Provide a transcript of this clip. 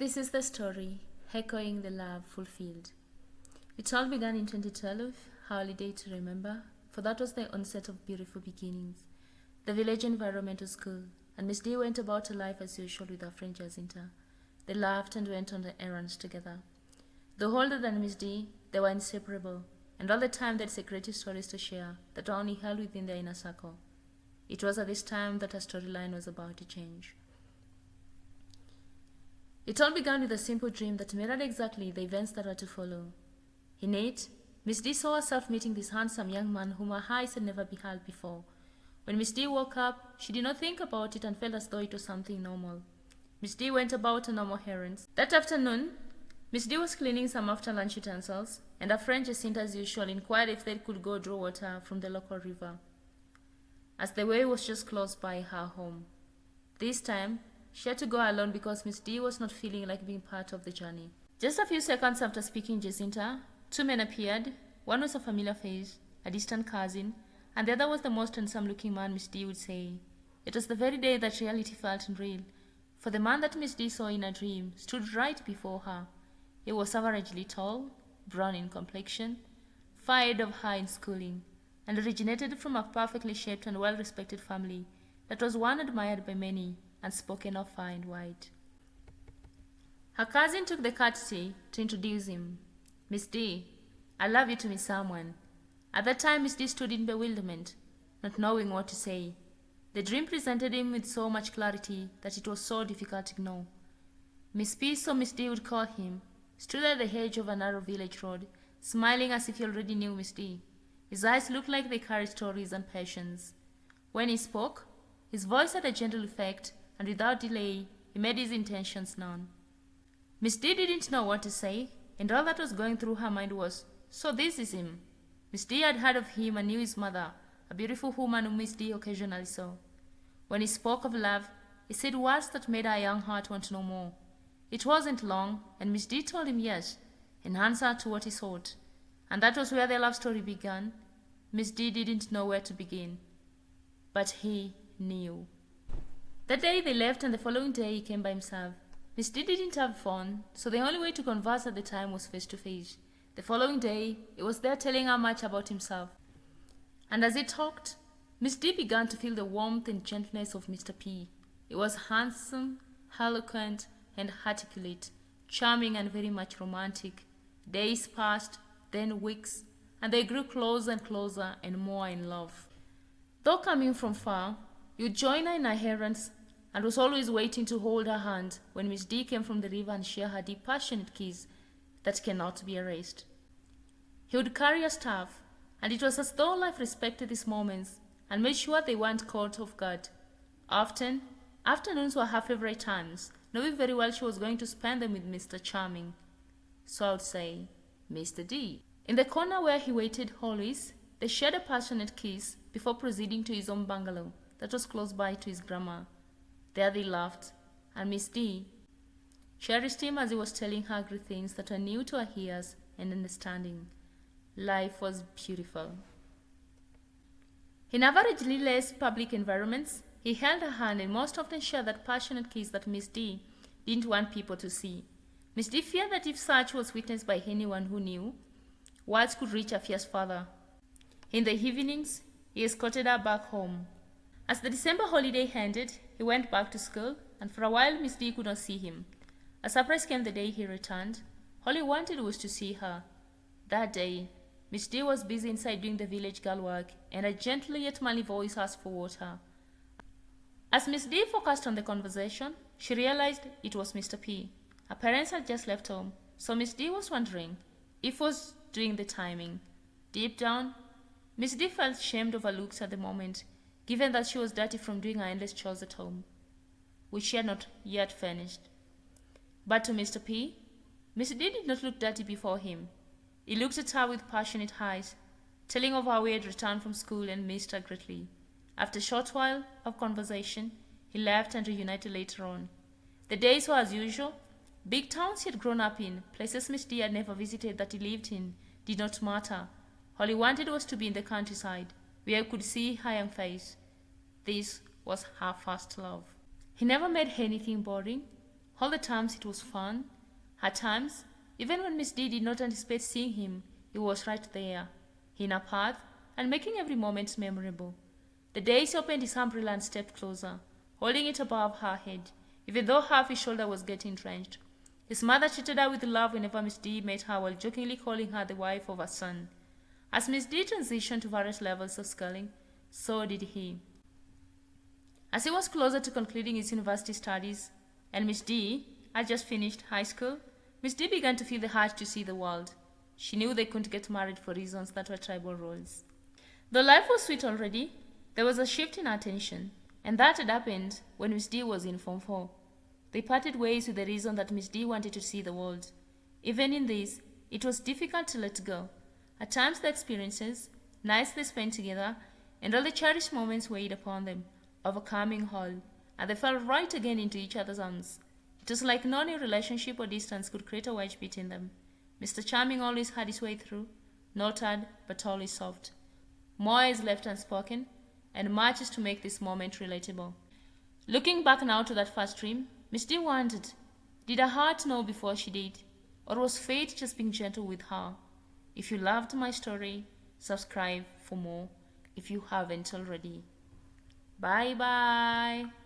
This is the story, echoing the love fulfilled. It all began in 2012, a holiday to remember, for that was the onset of beautiful beginnings. The village environmental school, and Miss D went about her life as usual with her friend Jacinta. They laughed and went on the errands together. Though older than Miss D, they were inseparable, and all the time they had secretive stories to share that were only held within their inner circle. It was at this time that her storyline was about to change. It all began with a simple dream that mirrored exactly the events that were to follow. In it, Miss D saw herself meeting this handsome young man whom her eyes had never beheld before. When Miss D woke up, she did not think about it and felt as though it was something normal. Miss D went about her normal errands. That afternoon, Miss D was cleaning some after-lunch utensils, and her friend Jacinta, as usual, inquired if they could go draw water from the local river, as the way was just close by her home. This time, she had to go alone because Miss D was not feeling like being part of the journey. Just a few seconds after speaking to Jacinta, two men appeared. One was a familiar face, a distant cousin, and the other was the most handsome-looking man Miss D would say. It was the very day that reality felt unreal, for the man that Miss D saw in her dream stood right before her. He was averagely tall, brown in complexion, far ahead of her in schooling, and originated from a perfectly shaped and well-respected family that was one admired by many and spoken of far and wide. Her cousin took the courtesy to introduce him. "Miss D, I love you to meet someone." At that time, Miss D stood in bewilderment, not knowing what to say. The dream presented him with so much clarity that it was so difficult to ignore. Miss P, so Miss D would call him, stood at the edge of a narrow village road, smiling as if he already knew Miss D. His eyes looked like they carried stories and passions. When he spoke, his voice had a gentle effect, and without delay, he made his intentions known. Miss D didn't know what to say, and all that was going through her mind was, so this is him. Miss D had heard of him and knew his mother, a beautiful woman whom Miss D occasionally saw. When he spoke of love, he said words that made her young heart want to know more. It wasn't long, and Miss D told him yes, in answer to what he sought. And that was where their love story began. Miss D didn't know where to begin, but he knew. That day they left, and the following day he came by himself. Miss D didn't have a phone, so the only way to converse at the time was face to face. The following day, he was there telling her much about himself. And as he talked, Miss D began to feel the warmth and gentleness of Mr. P. He was handsome, eloquent, and articulate, charming and very much romantic. Days passed, then weeks, and they grew closer and closer and more in love. Though coming from far, he would join her in her errands and was always waiting to hold her hand when Miss D came from the river and share her deep, passionate kiss that cannot be erased. He would carry a staff, and it was as though life respected these moments and made sure they weren't caught off guard. Often, afternoons were her favorite times, knowing very well she was going to spend them with Mr. Charming. So I would say, Mr. D. In the corner where he waited always, they shared a passionate kiss before proceeding to his own bungalow that was close by to his grandma. There they laughed, and Miss D cherished him as he was telling her great things that were new to her ears and understanding. Life was beautiful. In averagely less public environments, he held her hand and most often shared that passionate kiss that Miss D didn't want people to see. Miss D feared that if such was witnessed by anyone who knew, words could reach her fierce father. In the evenings, he escorted her back home. As the December holiday ended, he went back to school, and for a while Miss D could not see him. A surprise came the day he returned. All he wanted was to see her. That day, Miss D was busy inside doing the village girl work, and a gentle yet manly voice asked for water. As Miss D focused on the conversation, she realized it was Mr. P. Her parents had just left home, so Miss D was wondering if he was doing the timing. Deep down, Miss D felt ashamed of her looks at the moment, given that she was dirty from doing her endless chores at home, which she had not yet finished. But to Mr. P, Miss D did not look dirty before him. He looked at her with passionate eyes, telling of how he had returned from school and missed her greatly. After a short while of conversation, he left and reunited later on. The days were as usual. Big towns he had grown up in, places Miss D had never visited that he lived in, did not matter. All he wanted was to be in the countryside, where he could see her young face. This was her first love. He never made anything boring. All the times it was fun. At times, even when Miss D did not anticipate seeing him, he was right there, in her path, and making every moment memorable. The days he opened his umbrella and stepped closer, holding it above her head, even though half his shoulder was getting drenched. His mother treated her with love whenever Miss D met her while jokingly calling her the wife of her son. As Miss D transitioned to various levels of schooling, so did he. As he was closer to concluding his university studies, and Miss D had just finished high school, Miss D began to feel the urge to see the world. She knew they couldn't get married for reasons that were tribal roles. Though life was sweet already, there was a shift in attention, and that had happened when Miss D was in Form 4. They parted ways with the reason that Miss D wanted to see the world. Even in this, it was difficult to let go. At times the experiences, nights they spent together, and all the cherished moments weighed upon them, overcoming all, and they fell right again into each other's arms. It was like no new relationship or distance could create a wedge between them. Mr. Charming always had his way through, not hard, but always soft. More is left unspoken, and much is to make this moment relatable. Looking back now to that first dream, Miss D wondered, did her heart know before she did, or was fate just being gentle with her? If you loved my story, subscribe for more if you haven't already. Bye bye.